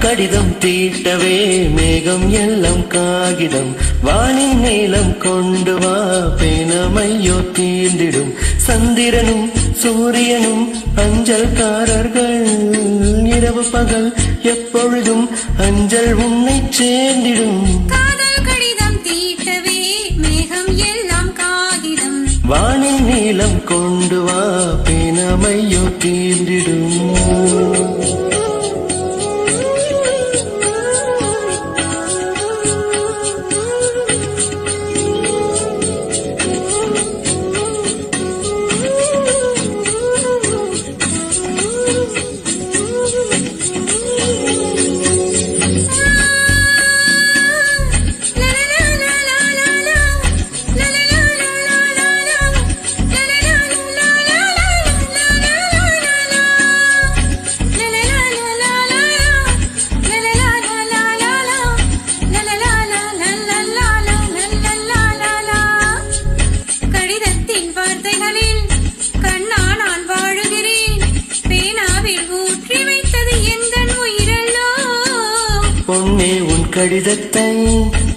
கடிதம் தீட்டவே மேகம் எல்லாம் காகிதம் வானின் நீளம் கொண்டு வா பேனமையோ தீண்டிடும் சந்திரனும் சூரியனும் அஞ்சல்காரர்கள் இரவு பகல் எப்பொழுதும் அஞ்சல் உன்னை சேர்ந்திடும் வானின் நீளம் கொண்டு வா பேனமையோ தீண்டிடும் பொன்னே உன் கடிதத்தை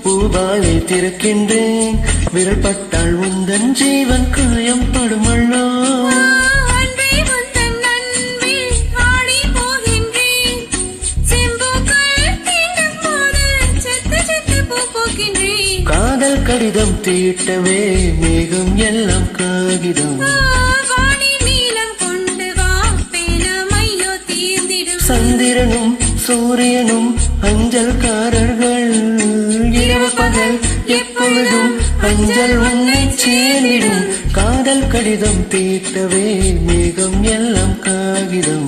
பூவாலை திறக்கின்றேன் விரல் பட்டால் உந்தன் ஜீவன் காயம் படுமல்லோ காதல் கடிதம் தீட்டவே மேகம் எல்லாம் காகிதம் சந்திரனும் சூரியனும் அஞ்சல்காரர்கள் இரவு பகல் எப்பொழுதும் அஞ்சல் உன்னை சேர்ந்திடும் காதல் கடிதம் தீட்டவே மேகம் எல்லாம் காகிதம்